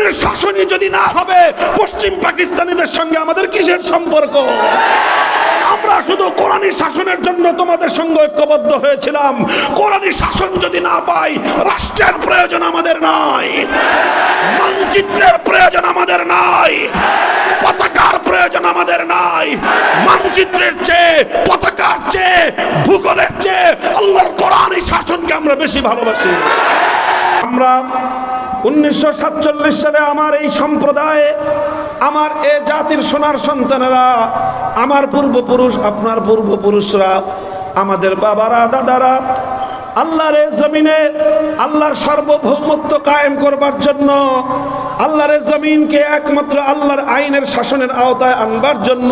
কোরআনের শাসনই যদি না হবে, পশ্চিম পাকিস্তানিদের সঙ্গে আমাদের কিসের সম্পর্ক? আমরা শুধু কোরআনী শাসনের জন্য তোমাদের সঙ্গে ঐক্যবদ্ধ হয়েছিলাম। কোরআনী শাসন যদি না পাই, রাষ্ট্রের প্রয়োজন আমাদের নাই, মানচিত্রের প্রয়োজন আমাদের নাই, পতাকার প্রয়োজন আমাদের নাই। মানচিত্রের চেয়ে, পতাকার চেয়ে, ভূগোলের চেয়ে আল্লাহর কোরআনী শাসনকে আমরা বেশি ভালোবাসি। আমরা 1947 সালে আমার এই সম্প্রদায়ে, আমার এ জাতির সোনার সন্তানেরা, আমার পূর্বপুরুষ, আপনার পূর্বপুরুষরা, আমাদের বাবারা, দাদারা আল্লাহর এই জমিনে আল্লাহর সার্বভৌমত্ব কায়েম করবার জন্য, আল্লাহর এই জমিনকে একমাত্র আল্লাহর আইনের শাসনের আওতায় আনবার জন্য,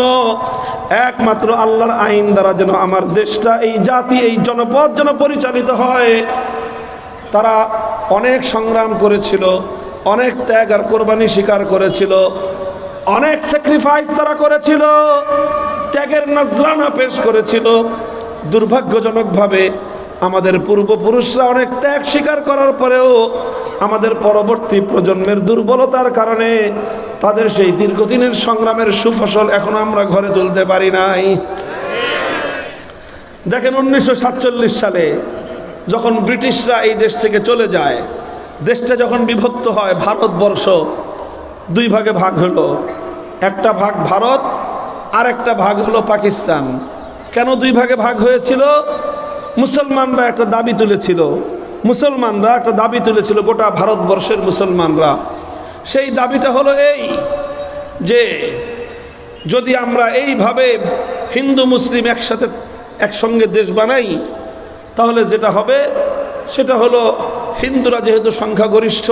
একমাত্র আল্লাহর আইন দ্বারা যেন আমার দেশটা, এই জাতি, এই জনপদ যেন পরিচালিত হয়, তারা অনেক সংগ্রাম করেছিল, অনেক ত্যাগ আর কোরবানি স্বীকার করেছিল, অনেক স্যাক্রিফাইস তারা করেছিল, ত্যাগের নজরানা পেশ করেছিল। দুর্ভাগ্যজনকভাবে আমাদের পূর্বপুরুষরা অনেক ত্যাগ স্বীকার করার পরেও আমাদের পরবর্তী প্রজন্মের দুর্বলতার কারণে তাদের সেই দীর্ঘদিনের সংগ্রামের সুফসল এখনো আমরা ঘরে তুলতে পারি নাই। দেখেন 1947 সালে যখন ব্রিটিশরা এই দেশ থেকে চলে যায়, দেশটা যখন বিভক্ত হয়, ভারতবর্ষ দুই ভাগে ভাগ হলো। একটা ভাগ ভারত, আর একটা ভাগ হলো পাকিস্তান। কেন দুই ভাগে ভাগ হয়েছিল? মুসলমানরা একটা দাবি তুলেছিল, গোটা ভারতবর্ষের মুসলমানরা। সেই দাবিটা হলো এই যে যদি আমরা এইভাবে হিন্দু মুসলিম একসঙ্গে দেশ বানাই, তাহলে যেটা হবে সেটা হলো হিন্দুরা যেহেতু সংখ্যাগরিষ্ঠ,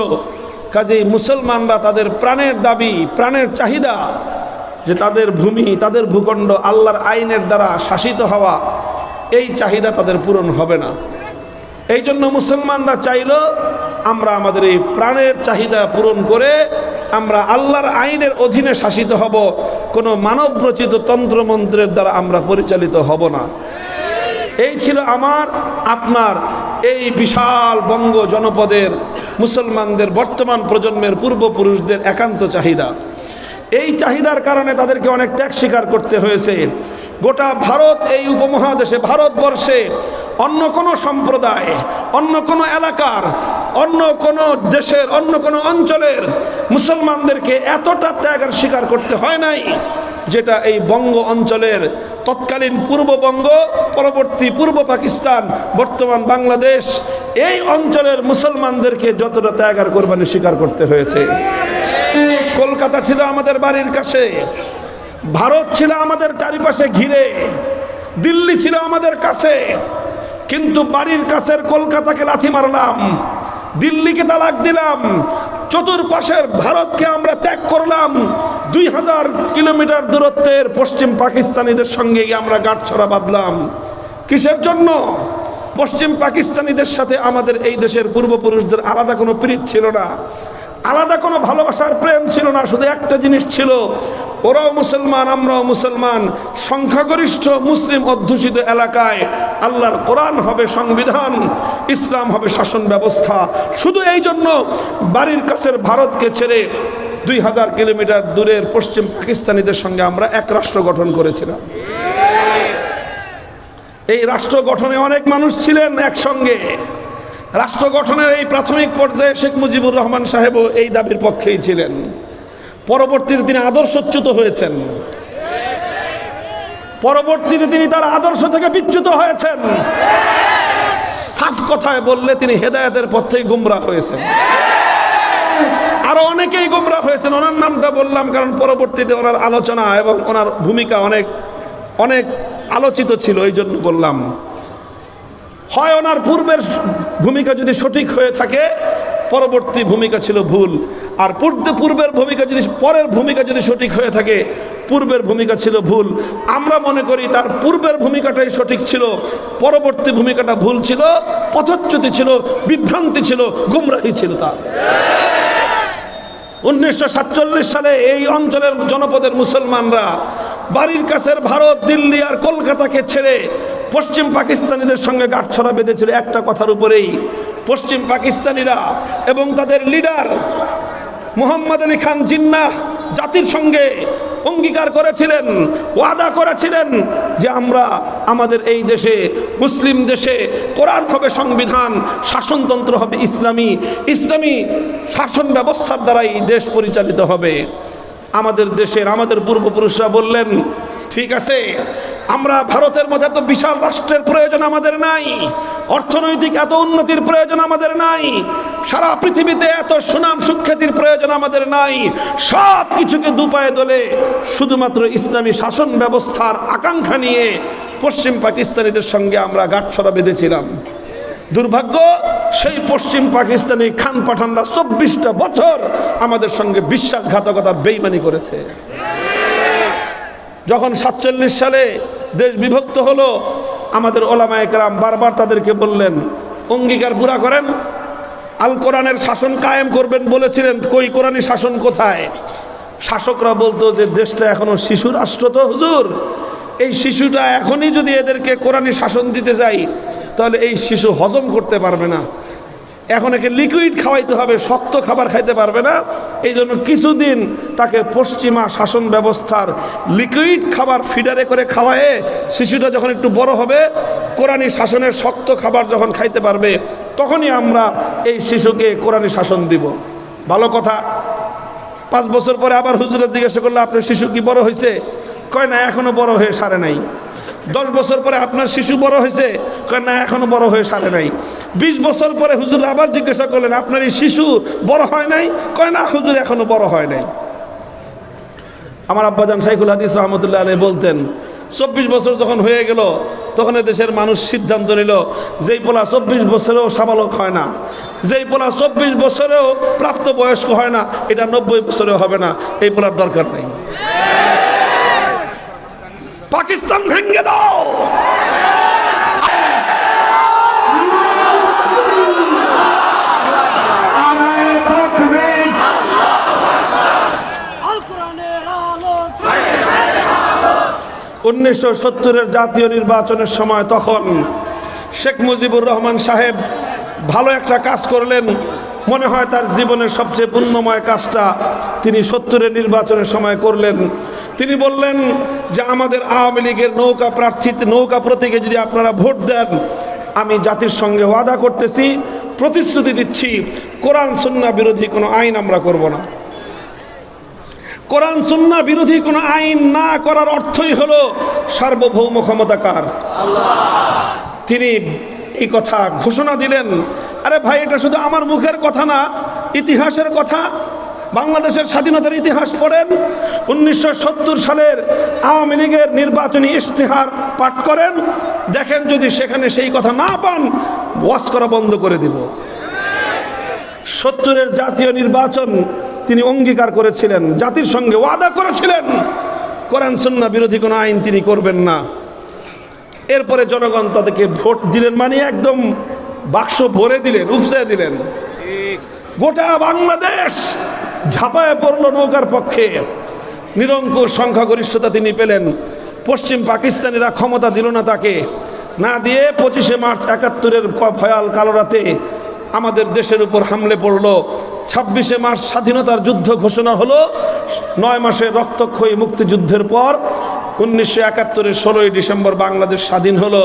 কাজেই মুসলমানরা তাদের প্রাণের দাবি, প্রাণের চাহিদা, যে তাদের ভূমি, তাদের ভূখণ্ড আল্লাহর আইনের দ্বারা শাসিত হওয়া, এই চাহিদা তাদের পূরণ হবে না। এই জন্য মুসলমানরা চাইল আমরা আমাদের এই প্রাণের চাহিদা পূরণ করে আমরা আল্লাহর আইনের অধীনে শাসিত হব, কোনো মানবরচিত তন্ত্রমন্ত্রের দ্বারা আমরা পরিচালিত হব না। এই ছিল আমার আপনার এই বিশাল বঙ্গ জনপদের মুসলমানদের বর্তমান প্রজন্মের পূর্বপুরুষদের একান্ত চাহিদা। এই চাহিদার কারণে তাদেরকে অনেক ত্যাগ স্বীকার করতে হয়েছে। গোটা ভারত, এই উপমহাদেশে, ভারতবর্ষে অন্য কোনো সম্প্রদায়, অন্য কোনো এলাকার, অন্য কোনো দেশের, অন্য কোনো অঞ্চলের মুসলমানদেরকে এতটা ত্যাগ আর স্বীকার করতে হয় নাই যেটা এই বঙ্গ অঞ্চলের, তৎকালীন পূর্ববঙ্গ, পরবর্তী পূর্ব পাকিস্তান, বর্তমান বাংলাদেশ, এই অঞ্চলের মুসলমানদেরকে যতটা ত্যাগ আর কোরবানি স্বীকার করতে হয়েছে। কলকাতা ছিল আমাদের বাড়ির কাছে, ভারত ছিল আমাদের চারিপাশে ঘিরে, দিল্লি ছিল আমাদের কাছে, কিন্তু বাড়ির কাছের কলকাতাকে লাথি মারলাম, দিল্লিকে তালাক দিলাম, চতুর্পাশের ভারতকে আমরা ত্যাগ করলাম, 2000 কিলোমিটার দূরত্বের পশ্চিম পাকিস্তানিদের সঙ্গে আমরা গাঁটছড়া বাঁধলাম। কিসের জন্য? পশ্চিম পাকিস্তানিদের সাথে আমাদের এই দেশের পূর্বপুরুষদের আলাদা কোনো প্রীতি ছিল না, আলাদা কোনো ভালোবাসার প্রেম ছিল না। শুধু একটা জিনিস ছিল, ওরাও মুসলমান, আমরাও মুসলমান, সংখ্যাগরিষ্ঠ মুসলিম অধ্যুষিত এলাকায় আল্লাহর কোরআন হবে সংবিধান, ইসলাম হবে শাসন ব্যবস্থা। শুধু এই জন্য বাড়ির কাছের ভারতকে ছেড়ে 2000 কিলোমিটার দূরের পশ্চিম পাকিস্তানিদের সঙ্গে আমরা এক রাষ্ট্র গঠন করেছিলাম। এই রাষ্ট্র গঠনে অনেক মানুষ ছিলেন একসঙ্গে। রাষ্ট্র গঠনের এই প্রাথমিক পর্যায়ে শেখ মুজিবুর রহমান সাহেবও এই দাবির পক্ষেই ছিলেন। পরবর্তীতে তিনি আদর্শচ্যুত হয়েছেন, পরবর্তীতে তিনি তার আদর্শ থেকে বিচ্যুত হয়েছেন। সাফ কথায় বললে তিনি হেদায়েতের পথ থেকে গুমরাহ হয়েছেন। আরো অনেকেই গুমরাহ হয়েছেন, ওনার নামটা বললাম কারণ পরবর্তীতে ওনার আলোচনা এবং ওনার ভূমিকা অনেক অনেক আলোচিত ছিল, এই জন্য বললাম। হয় ওনার পূর্বের ভূমিকা যদি সঠিক হয়ে থাকে, পরবর্তী ভূমিকা ছিল ভুল, আর পূর্বের ভূমিকা যদি, পরের ভূমিকা যদি সঠিক হয়ে থাকে, পূর্বের ভূমিকা ছিল ভুল। আমরা মনে করি তার পূর্বের ভূমিকাটাই সঠিক ছিল, পরবর্তী ভূমিকাটা ভুল ছিল, পথচ্যুতি ছিল, বিভ্রান্তি ছিল, গুমরাহি ছিল তার। 1947 সালে এই অঞ্চলের জনপদের মুসলমানরা বাড়ির কাছের ভারত, দিল্লি আর কলকাতাকে ছেড়ে পশ্চিম পাকিস্তানিদের সঙ্গে গাঁটছড়া বেঁধেছিল একটা কথার উপরেই। পশ্চিম পাকিস্তানিরা এবং তাদের লিডার মুহাম্মদ আলী খান জিন্নাহ জাতির সঙ্গে অঙ্গীকার করেছিলেন, ওয়াদা করেছিলেন যে আমরা আমাদের এই দেশে, মুসলিম দেশে কোরআন হবে সংবিধান, শাসনতন্ত্র হবে ইসলামী, ইসলামী শাসন ব্যবস্থার দ্বারাই দেশ পরিচালিত হবে। আমাদের দেশের আমাদের পূর্বপুরুষরা বললেন, ঠিক আছে, আমরা ভারতের মধ্যে এত বিশাল রাষ্ট্রের প্রয়োজন আমাদের নাই, অর্থনৈতিক এত উন্নতির প্রয়োজন আমাদের নাই, সারা পৃথিবীতে এত সুনাম সুখ্যাতির প্রয়োজন আমাদের নাই, সব কিছুকে দুপায়ে দোলে শুধুমাত্র ইসলামী শাসন ব্যবস্থার আকাঙ্ক্ষা নিয়ে পশ্চিম পাকিস্তানিদের সঙ্গে আমরা গাঁটছড়া বেঁধেছিলাম। দুর্ভাগ্য, সেই পশ্চিম পাকিস্তানি খান পাঠানরা 24টা বছর আমাদের সঙ্গে বিশ্বাসঘাতকতার বেইমানি করেছে। যখন 47 সালে দেশ বিভক্ত হলো, আমাদের ওলামায়ে কেরাম বারবার তাদেরকে বললেন, অঙ্গীকার পুরা করেন, আল কোরআনের শাসন কায়েম করবেন বলেছিলেন, কই কোরআনী শাসন কোথায়? শাসকরা বলতো যে দেশটা এখনো শিশু রাষ্ট্র, তো হুজুর এই শিশুটা এখনই যদি এদেরকে কোরআনী শাসন দিতে যাই তাহলে এই শিশু হজম করতে পারবে না, এখন একে লিকুইড খাওয়াইতে হবে, শক্ত খাবার খাইতে পারবে না। এই জন্য কিছুদিন তাকে পশ্চিমা শাসন ব্যবস্থার লিকুইড খাবার ফিডারে করে খাওয়ায়ে শিশুটা যখন একটু বড় হবে, কোরআনী শাসনের শক্ত খাবার যখন খাইতে পারবে, তখনই আমরা এই শিশুকে কোরআনী শাসন দিব। ভালো কথা। 5 বছর পরে আবার হুজুরা জিজ্ঞাসা করলে, আপনার শিশু কি বড় হয়েছে? কয় না, এখনো বড় হয়ে সারে নাই। 10 বছর পরে আপনার শিশু বড় হয়েছে? কয় না, এখনো বড় হয়ে সারে নাই। 20 বছর পরে হুজুর আবার জিজ্ঞাসা করলেন, আপনার এই শিশু বড় হয় নাই? কয় না হুজুর, এখনো বড় হয় নাই। আমার আব্বাজান শাইখুল হাদিস রহমতুল্লাহ আলাইহি বলতেন, 24 বছর যখন হয়ে গেল তখন দেশের মানুষ সিদ্ধান্ত নিল, যেই পোলা 24 বছরেও সাবালক হয় না, যেই পোলা 24 বছরেও প্রাপ্তবয়স্ক হয় না, এটা 90 বছরেও হবে না, এই পোলার দরকার নেই। পাকিস্তান ভেঙে দাও। উনিশশো 1970-এর জাতীয় নির্বাচনের সময় তখন শেখ মুজিবুর রহমান সাহেব ভালো একটা কাজ করলেন, মনে হয় তার জীবনের সবচেয়ে পুণ্যময় কাজটা তিনি 70-এর নির্বাচনের সময় করলেন। তিনি বললেন যে আমাদের আওয়ামী লীগের নৌকা প্রতীকে যদি আপনারা ভোট দেন, আমি জাতির সঙ্গে ওয়াদা করতেছি, প্রতিশ্রুতি দিচ্ছি, কোরআন সুন্নাহ বিরোধী কোনো আইন আমরা করব না। কোরআন সুন্নাহ বিরোধী কোনো আইন না করার অর্থই হলো সার্বভৌম ক্ষমতাকার আল্লাহ। তিনি এই কথা ঘোষণা দিলেন। আরে ভাই, এটা শুধু আমার মুখের কথা না, ইতিহাসের কথা। বাংলাদেশের স্বাধীনতার ইতিহাস পড়েন, 1970 সালের আওয়ামী লীগের নির্বাচনী ইশতেহার পাঠ করেন, দেখেন যদি সেখানে সেই কথা না পান, ওয়াজ করা বন্ধ করে দিব। 70-এর জাতীয় নির্বাচন তিনি অঙ্গীকার করেছিলেন, জাতির সঙ্গে ওয়াদা করেছিলেন, কোরআন সুন্নাহ বিরোধী কোনো আইন তিনি করবেন না। এরপরে জনগণ তাদেরকে ভোট দিলেন, মানে একদম বাক্স ভরে দিলেন, উপচে দিলেন। গোটা বাংলাদেশ ঝাঁপায় পড়ল নৌকার পক্ষে। নিরঙ্কুশ সংখ্যাগরিষ্ঠতা তিনি পেলেন। পশ্চিম পাকিস্তানিরা ক্ষমতা দিল না তাকে, না দিয়ে 25শে মার্চ 71-এর ভয়াল কালো রাতে আমাদের দেশের উপর হামলে পড়ল। 26শে মার্চ স্বাধীনতার যুদ্ধ ঘোষণা হলো। 9 মাসের রক্তক্ষয়ী মুক্তিযুদ্ধের পর 1971-এর 16ই ডিসেম্বর বাংলাদেশ স্বাধীন হলো।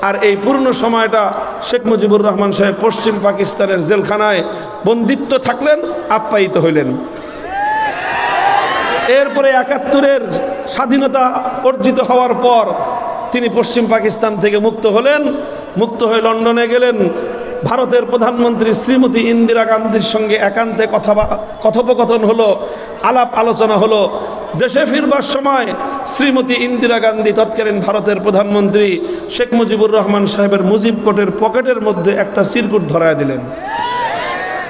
আর এই পূর্ণ সময়টা শেখ মুজিবুর রহমান সাহেব পশ্চিম পাকিস্তানের জেলখানায় বন্দিত্ব থাকলেন, আপ্যায়িত হইলেন। এরপরে 71-এর স্বাধীনতা অর্জিত হওয়ার পর তিনি পশ্চিম পাকিস্তান থেকে মুক্ত হলেন। মুক্ত হয়ে লন্ডনে গেলেন। ভারতের প্রধানমন্ত্রী শ্রীমতী ইন্দিরা গান্ধীর সঙ্গে একান্তে কথোপকথন হলো, আলাপ আলোচনা হলো। দেশে ফিরবার সময় শ্রীমতী ইন্দিরা গান্ধী তৎকালীন ভারতের প্রধানমন্ত্রী শেখ মুজিবুর রহমান সাহেবের মুজিব কোটের পকেটের মধ্যে একটা চিরকুট ধরায় দিলেন।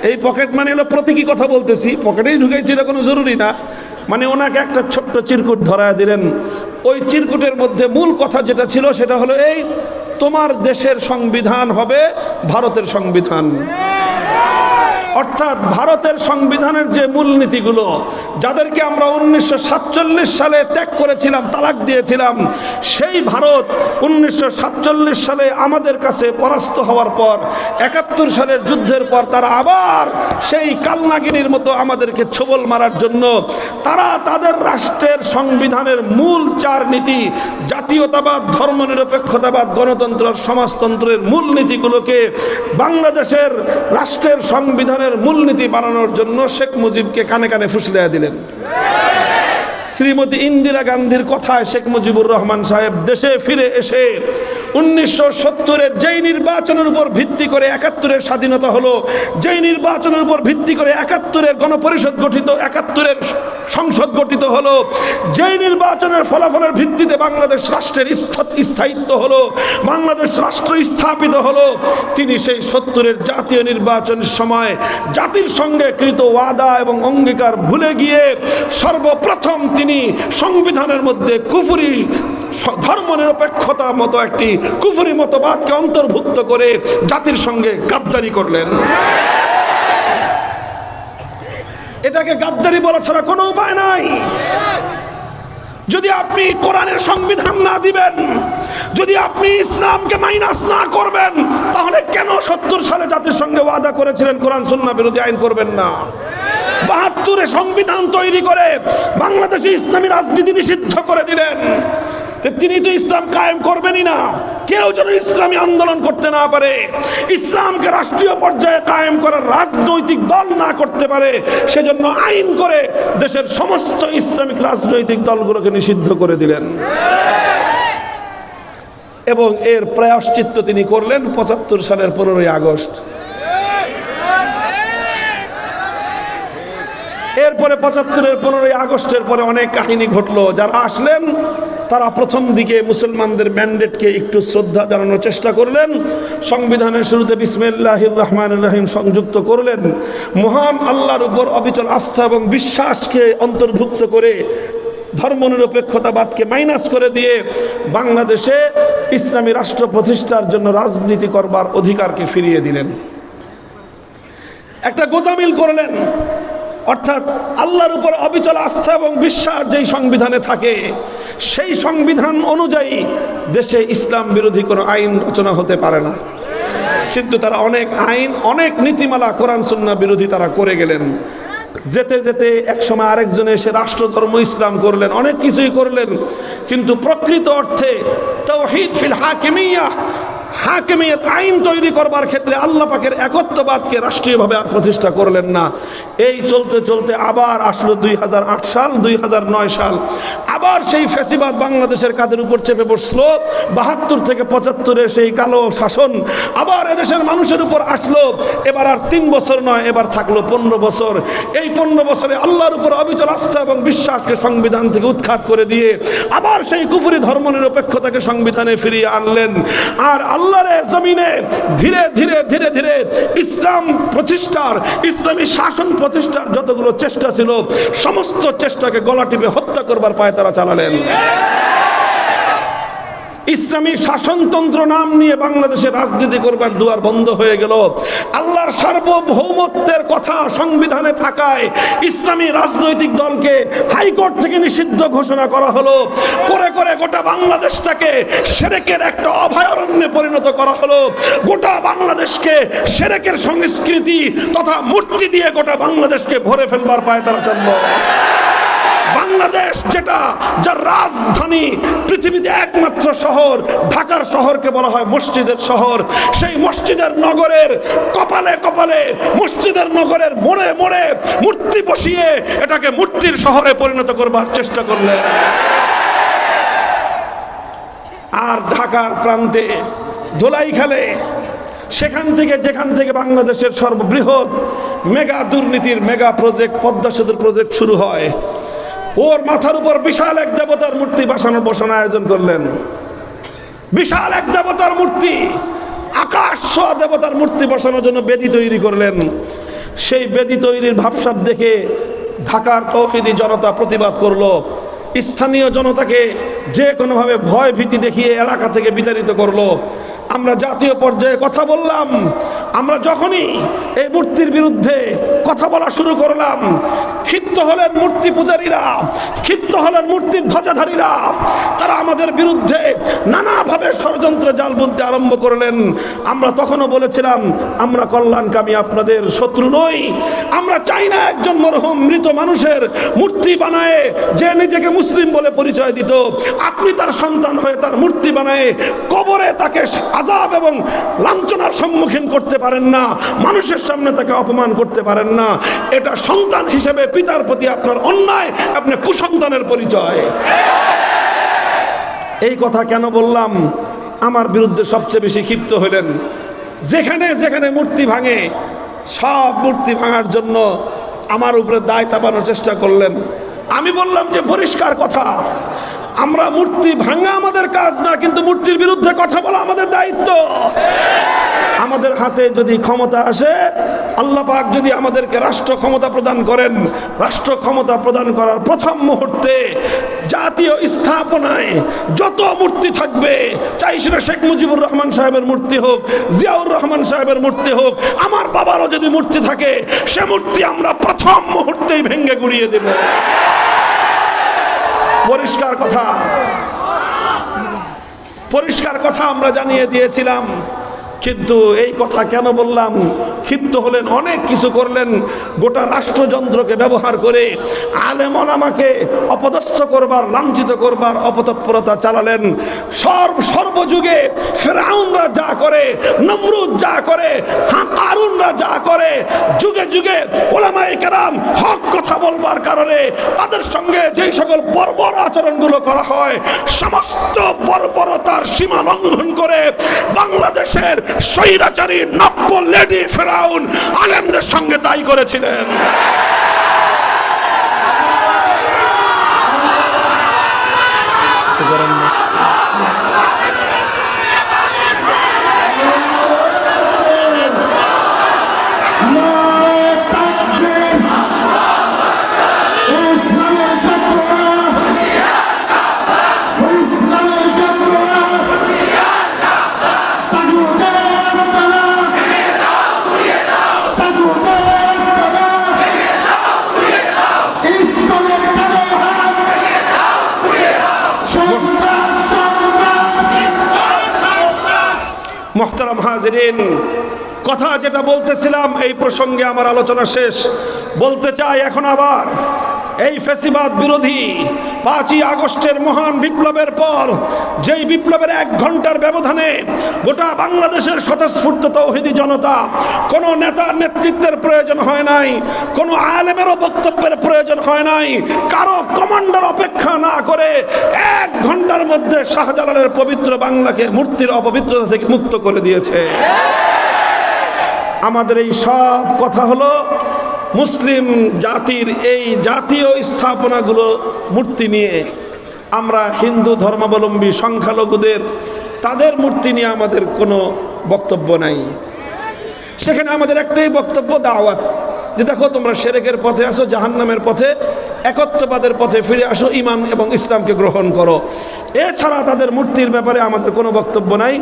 এই পকেট মানে হলো প্রতীকী কথা বলতেছি, পকেটেই ঢুকাইছি এটা কোনো জরুরি না, মানে ওনাকে একটা ছোট্ট চিরকুট ধরায় দিলেন। ওই চিরকুটের মধ্যে মূল কথা যেটা ছিল সেটা হলো এই, তোমার দেশের সংবিধান হবে ভারতের সংবিধান, অর্থাৎ ভারতের সংবিধানের যে মূলনীতিগুলো, যাদেরকে আমরা 1947 সালে ত্যাগ করেছিলাম, তালাক দিয়েছিলাম, সেই ভারত 1947 সালে আমাদের কাছে পরাস্ত হওয়ার পর 71 সালের যুদ্ধের পর তারা আবার সেই কালনাগিনীর মতো আমাদেরকে ছোবল মারার জন্য তারা তাদের রাষ্ট্রের সংবিধানের মূল 4 নীতি, জাতীয়তাবাদ, ধর্মনিরপেক্ষতাবাদ, গণতন্ত্র, সমাজতন্ত্রের মূলনীতিগুলোকে বাংলাদেশের রাষ্ট্রের সংবিধানের মূলনীতি বানানোর জন্য শেখ মুজিবকে কানে কানে ফুসলিয়ে দিলেন। শ্রীমতী ইন্দিরা গান্ধীর কথায় শেখ মুজিবুর রহমান সাহেব দেশে ফিরে এসে 1970-এর যেই নির্বাচনের উপর ভিত্তি করে 71-এর স্বাধীনতা হলো, যেই নির্বাচনের উপর ভিত্তি করে 71-এর গণপরিষদ গঠিত, 71-এর সংসদ গঠিত হলো, যেই নির্বাচনের ফলাফলের ভিত্তিতে বাংলাদেশ রাষ্ট্রের স্থায়িত্ব হলো, বাংলাদেশ রাষ্ট্র স্থাপিত হলো, তিনি সেই 70-এর জাতীয় নির্বাচনের সময় জাতির সঙ্গে কৃত ওয়াদা এবং অঙ্গীকার ভুলে গিয়ে সর্বপ্রথম তিনি সংবিধানের মধ্যে কুফরি ধর্মনিরপেক্ষতা মতো একটি কুফরি মতবাদকে অন্তর্ভুক্ত করে জাতির সঙ্গে গাদ্দারি করলেন। এটাকে গাদ্দারি বলা ছাড়া কোনো উপায় নাই। যদি আপনি কোরআনের সংবিধান না দিবেন, যদি আপনি ইসলামকে মাইনাস না করবেন, তাহলে কেন 70 সালে জাতির সঙ্গে ওয়াদা করেছিলেন কোরআন সুন্নাহ বিরোধী আইন করবেন না? 72-এ সংবিধান তৈরি করে বাংলাদেশে ইসলামী রাজনীতি নিষিদ্ধ করে দিলেন। তিনি তো ইসলাম কায়েম করবেনই না। কেউ যেন ইসলামী আন্দোলন করতে না পারে, ইসলামকে রাষ্ট্রীয় পর্যায়ে কায়েম করার রাজনৈতিক দল না করতে পারে, সেজন্য আইন করে দেশের সমস্ত ইসলামিক রাজনৈতিক দলগুলোকে নিষিদ্ধ করে দিলেন। এবং এর প্রায়শ্চিত্ত তিনি করলেন 75 সালের 15ই আগস্ট। এরপরে 75-এর 15ই আগস্টের পরে অনেক কাহিনী ঘটলো। যারা আসলেন তারা প্রথম দিকে মুসলমানদের ম্যান্ডেটকে একটু শ্রদ্ধা জানানোর চেষ্টা করলেন, সংবিধানের শুরুতে বিসমিল্লাহির রহমানির রহিম সংযুক্ত করলেন, মহান আল্লাহর উপর অবিচল আস্থা এবং বিশ্বাসকে অন্তর্ভুক্ত করে ধর্মনিরপেক্ষতাবাদকে মাইনাস করে দিয়ে বাংলাদেশে ইসলামী রাষ্ট্র প্রতিষ্ঠার জন্য রাজনীতি করবার অধিকারকে ফিরিয়ে দিলেন। একটা গোজামিল করলেন, অর্থাৎ আল্লাহর উপর অবিচল আস্থা এবং বিশ্বাস যেই সংবিধানে থাকে, সেই সংবিধান অনুযায়ী দেশে ইসলাম বিরোধী কোনো আইন রচনা হতে পারে না। কিন্তু তারা অনেক আইন, অনেক নীতিমালা কোরআন সুন্নাহ বিরোধী তারা করে গেলেন। যেতে যেতে একসময় আরেকজনে এসে রাষ্ট্রধর্ম ইসলাম করলেন, অনেক কিছুই করলেন, কিন্তু প্রকৃত অর্থে তাওহীদ ফিল হাকিমিয়াহ, হাকিমিয়ত আইন তৈরি করবার ক্ষেত্রে আল্লাহ পাকের একত্ববাদকে রাষ্ট্রীয়ভাবে প্রতিষ্ঠা করলেন না। এই চলতে চলতে আবার আসলো 2008 সাল, 2009 সাল, আবার সেই ফ্যাসিবাদ বাংলাদেশের কাদের উপর চেপে বসলো। 72 থেকে 75-এর সেই কালো শাসন আবার এদেশের মানুষের উপর আসলো। এবার আর 3 বছর নয়, এবার থাকলো 15 বছর। এই 15 বছরে আল্লাহর উপর অবিচল আস্থা এবং বিশ্বাসকে সংবিধান থেকে উৎখাত করে দিয়ে আবার সেই কুফরি ধর্মনিরপেক্ষতাকে সংবিধানে ফিরিয়ে আনলেন। আর আল্লাহর জমিনে ধীরে ধীরে ধীরে ধীরে ইসলাম প্রতিষ্ঠার, ইসলামী শাসন প্রতিষ্ঠার যতগুলো চেষ্টা ছিল, সমস্ত চেষ্টাকে গলা টিপে হত্যা করবার পায়ে তারা চালালেন। ইসলামী শাসনতন্ত্র নাম নিয়ে বাংলাদেশে রাজনীতি করবার দুয়ার বন্ধ হয়ে গেল। আল্লাহর সার্বভৌমত্বের কথা সংবিধানে থাকায় ইসলামী রাজনৈতিক দলকে হাইকোর্ট থেকে নিষিদ্ধ ঘোষণা করা হলো। করে করে গোটা বাংলাদেশটাকে শিরকের একটা অভয়ারণ্যে পরিণত করা হলো। গোটা বাংলাদেশকে শিরকের সংস্কৃতি তথা মূর্তি দিয়ে গোটা বাংলাদেশকে ভরে ফেলবার পায়ে তারা চলল। বাংলাদেশ যেটা, যার রাজধানী, পৃথিবীতে একমাত্র শহর, ঢাকার শহরকে বলা হয় মসজিদের শহর, সেই মসজিদের নগরের কপালে কপালে, মসজিদের নগরের মোড়ে মোড়ে মূর্তি বসিয়ে এটাকে মূর্তির শহরে পরিণত করবার চেষ্টা করলেন। আর ঢাকার প্রান্তে ধোলাইখালে, সেখান থেকে যেখান থেকে বাংলাদেশের সর্ববৃহৎ মেগা দুর্নীতির মেগা প্রজেক্ট পদ্মা সেতুর প্রজেক্ট শুরু হয়, ওর মাথার উপর বিশাল এক দেবতার মূর্তি বসানোর আয়োজন করলেন। বিশাল এক দেবতার মূর্তি, আকাশ ছোঁয়া দেবতার মূর্তি বসানোর জন্য বেদি তৈরি করলেন। সেই বেদি তৈরির ভাবসাব দেখে ঢাকার তৌহিদি জনতা প্রতিবাদ করলো। স্থানীয় জনতাকে যে কোনোভাবে ভয় ভীতি দেখিয়ে এলাকা থেকে বিতাড়িত করলো। আমরা জাতীয় পর্যায়ে কথা বললাম, আমরা যখনই এই মূর্তির বিরুদ্ধে কথা বলা শুরু করলাম, ক্ষিপ্ত হলেন মূর্তি পূজারীরা, ক্ষিপ্ত হলেন মূর্তির ধ্বজাধারীরা। তারা আমাদের বিরুদ্ধে নানাভাবে ষড়যন্ত্র জাল বুনতে আরম্ভ করলেন। আমরা তখনও বলেছিলাম, আমরা কল্যাণকামী, আপনাদের শত্রু নই। আমরা চাই না একজন মরহুম মৃত মানুষের মূর্তি বানায় যে নিজেকে মুসলিম বলে পরিচয় দিত, আপনি তার সন্তান হয়ে তার মূর্তি বানায় কবরে তাকে আযাব এবং লাঞ্ছনার সম্মুখীন করতে পারেন না, মানুষের সামনে তাকে অপমান করতে পারেন না। এটা সন্তান হিসেবে পিতার প্রতি আপনার অন্যায়, আপনি কুসন্তানের পরিচয়। এই কথা কেন বললাম? আমার বিরুদ্ধে সবচেয়ে বেশি ক্ষিপ্ত হলেন যেখানে যেখানে মূর্তি ভাঙে, সব মূর্তি ভাঙার জন্য আমার উপরে দায় চাপানোর চেষ্টা করলেন। আমি বললাম যে পরিষ্কার কথা, আমরা মূর্তি ভাঙা আমাদের কাজ না, কিন্তু মূর্তির বিরুদ্ধে কথা বলা আমাদের দায়িত্ব। আমাদের হাতে যদি ক্ষমতা আসে, আল্লাহ পাক যদি আমাদেরকে রাষ্ট্র ক্ষমতা প্রদান করেন, রাষ্ট্র ক্ষমতা প্রদান করার প্রথম মুহূর্তে জাতীয় স্থাপনায় যত মূর্তি থাকবে, চাই সেটা শেখ মুজিবুর রহমান সাহেবের মূর্তি হোক, জিয়াউর রহমান সাহেবের মূর্তি হোক, আমার বাবারও যদি মূর্তি থাকে, সে মূর্তি আমরা প্রথম মুহূর্তেই ভেঙে গুড়িয়ে দেব। পরিষ্কার কথা, পরিষ্কার কথা আমরা জানিয়ে দিয়েছিলাম। কিন্তু এই কথা কেন বললাম? ক্ষিপ্ত হলেন, অনেক কিছু করলেন, গোটা রাষ্ট্রযন্ত্রকে ব্যবহার করে আলেম ওলামাকে অপদস্থ করবার, লাঞ্ছিত করবার অপতৎপরতা চালালেন। সর্বযুগে ফেরাউনরা যা করে, নমরুদ যা করে, কারুনরা যা করে, যুগে যুগে ওলামায়ে কেরাম হক কথা বলবার কারণে তাদের সঙ্গে যেই সকল বর্বর আচরণগুলো করা হয়, সমস্ত বর্বরতার সীমা লঙ্ঘন করে বাংলাদেশের স্বৈরাচারী নব্য লেডি ফেরাউন আলেমদের সঙ্গে তাই করেছিলেন। মোহতারাম হাজিরিন, কথা যেটা বলতেছিলাম, এই প্রসঙ্গে আমার আলোচনা শেষ। বলতে চাই এখন আবার, এই ফ্যাসিবাদ বিরোধী 5ই আগস্টের মহান বিপ্লবের পর, যেই বিপ্লবের 1 ঘন্টার ব্যবধানে গোটা বাংলাদেশের স্বতঃস্ফূর্ত তৌহিদি জনতা, কোনো নেতার নেতৃত্বের প্রয়োজন হয় নাই, কোনো আলেমেরও বক্তব্যের প্রয়োজন হয় নাই, কারো কমান্ডার অপেক্ষা না করে 1 ঘন্টার মধ্যে শাহজালালের পবিত্র বাংলাকে মূর্তির অপবিত্রতা থেকে মুক্ত করে দিয়েছে। আমাদের এই সব কথা হলো মুসলিম জাতির এই জাতীয় স্থাপনাগুলো মূর্তি নিয়ে, আমরা হিন্দু ধর্মাবলম্বী সংখ্যালঘুদের তাদের মূর্তি নিয়ে আমাদের কোনো বক্তব্য নাই। সেখানে আমাদের একটাই বক্তব্য, দাওয়াত, যে দেখো তোমরা শিরকের পথে আসো, জাহান্নামের পথে, একত্ববাদের পথে ফিরে আসো, ঈমান এবং ইসলামকে গ্রহণ করো। এছাড়া তাদের মূর্তির ব্যাপারে আমাদের কোনো বক্তব্য নাই।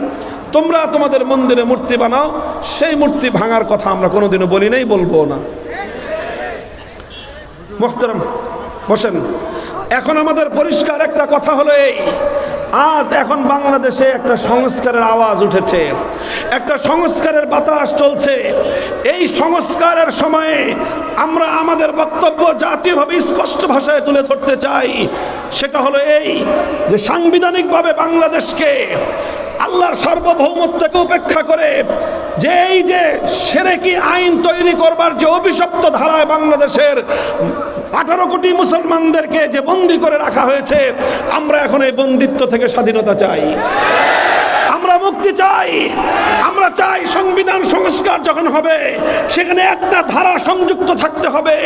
তোমরা তোমাদের মন্দিরে মূর্তি বানাও, সেই মূর্তি ভাঙার কথা আমরা কোনোদিনও বলি নাই, বলবো না। মোহতারাম বসেন। এখন আমাদের পরিষ্কার একটা কথা হলো এই, আজ এখন বাংলাদেশে একটা সংস্কারের আওয়াজ উঠেছে, একটা সংস্কারের বাতাস চলছে। এই সংস্কারের সময়ে আমরা আমাদের বক্তব্য জাতীয়ভাবে স্পষ্ট ভাষায় তুলে ধরতে চাই। সেটা হলো এই যে সাংবিধানিকভাবে বাংলাদেশকে আল্লাহর সার্বভৌমত্বকে উপেক্ষা করে যে এই যে শিরকি আইন তৈরি করবার যে অভিশপ্ত ধারায় বাংলাদেশের 18 কোটি মুসলমানদেরকে যে বন্দী করে রাখা হয়েছে, আমরা এখন এই বন্দিত্ব থেকে স্বাধীনতা চাই, আমরা মুক্তি চাই। আমরা চাই সংবিধান সংস্কার যখন হবে, সেখানে একটা ধারা সংযুক্ত থাকতে হবে,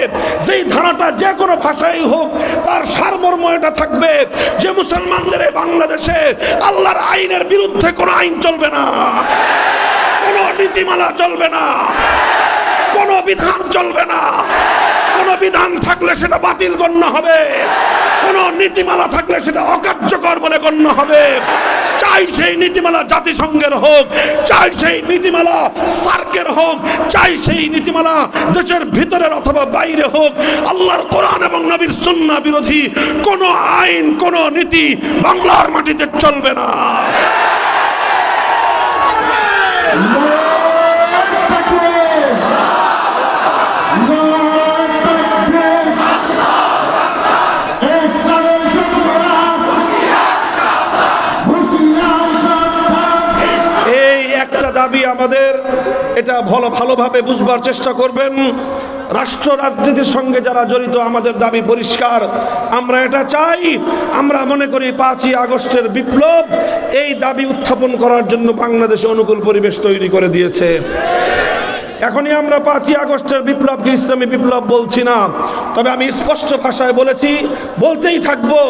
যেই ধারাটা যে কোনো ভাষায় হোক তার সারমর্ম এটা থাকবে যে মুসলমানদের এই বাংলাদেশে আল্লাহর আইনের বিরুদ্ধে কোনো আইন চলবে না, কোনো নীতিমালা চলবে না, কোনো বিধান চলবে না। কোনো বিধান থাকলে সেটা বাতিল গণ্য হবে, কোনো নীতিমালা থাকলে সেটা অকার্যকর বলে গণ্য হবে। চাই সেই নীতিমালা জাতিসংঘের হোক, চাই সেই নীতিমালা সার্কের হোক, চাই সেই নীতিমালা দেশের ভিতরের অথবা বাইরে হোক, আল্লাহর কোরআন এবং নবীর সুন্নাহ বিরোধী কোন আইন, কোন নীতি বাংলার মাটিতে চলবে না। দাবি আমাদের, এটা ভালোভাবে বুঝবার চেষ্টা করবেন। রাষ্ট্র রাজনীতির সঙ্গে যারা জড়িত, আমাদের দাবি পরিষ্কার। আমরা এটা চাই, আমরা মনে করি 5ই আগস্টের বিপ্লব এই দাবি উত্থাপন করার জন্য বাংলাদেশে অনুকূল পরিবেশ তৈরি করে দিয়েছে। এখনই আমরা 5ই আগস্টের বিপ্লবকে ইসলামী বিপ্লব বলছি না, তবে আমি স্পষ্ট ভাষায় বলেছি, বলতেই থাকবো,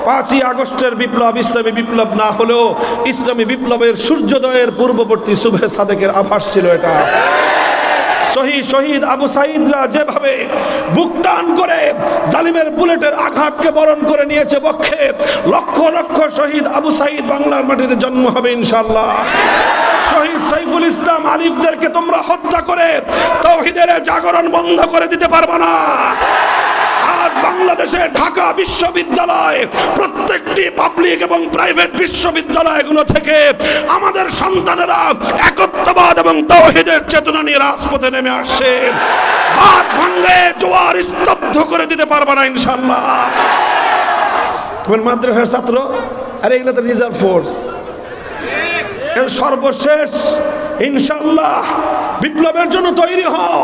5ই আগস্টের বিপ্লব ইসলামী বিপ্লব না হলেও ইসলামী বিপ্লবের সূর্যোদয়ের পূর্ববর্তী সুবহে সাদেকের আভাস ছিল। এটা শহীদ আবু সাঈদরা যেভাবে বুক টান করে জালিমের বুলেটের আঘাতকে বরণ করে নিয়েছে বক্ষে, লক্ষ লক্ষ শহীদ আবু সাঈদ বাংলার মাটিতে জন্ম হবে ইনশাআল্লাহ। শহীদ সাইফুল ইসলাম আলিফদেরকে তোমরা হত্যা করে তাওহীদের জাগরণ বন্ধ করে দিতে পারবে না। আজ বাংলাদেশে ঢাকা বিশ্ববিদ্যালয়, প্রত্যেকটি পাবলিক এবং প্রাইভেট বিশ্ববিদ্যালয়গুলো থেকে আমাদের সন্তানেরা একত্ববাদ এবং তাওহীদের চেতনা নিয়ে রাজপথে নেমে আসছে। বাদ ভাঙে জোয়ার স্তব্ধ করে দিতে পারবে না ইনশাআল্লাহ। মাদ্রাসার ছাত্র, আরে এগুলো তো রিজার্ভ ফোর্স। সর্বশেষ ইনশাআল্লাহ বিপ্লবের জন্য তৈরি হও।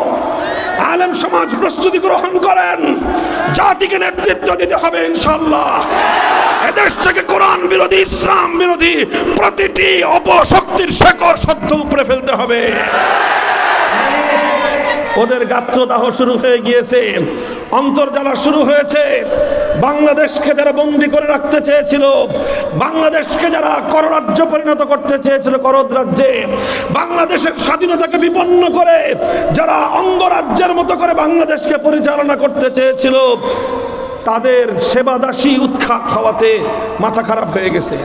আলেম সমাজ প্রস্তুতি গ্রহণ করেন, জাতিকে নেতৃত্ব দিতে হবে ইনশাআল্লাহ। এদেশ থেকে কোরআন বিরোধী, ইসলাম বিরোধী প্রতিটি অপশক্তির শেকড় সদ্য উপরে ফেলতে হবে। ওদের গাত্রদাহ শুরু হয়ে গিয়েছে, অন্তর্জালা শুরু হয়েছে। বাংলাদেশকে যারা বন্দী করে রাখতে চেয়েছিল, বাংলাদেশকে যারা কররাজ্য পরিণত করতে চেয়েছিল, করদ রাজ্যে, বাংলাদেশের স্বাধীনতাকে বিপন্ন করে যারা অঙ্গরাজ্যের মতো করে বাংলাদেশকে পরিচালনা করতে চেয়েছিল, তাদের সেবাদাসী উৎখাত হওয়াতে মাথা খারাপ হয়ে গেছে।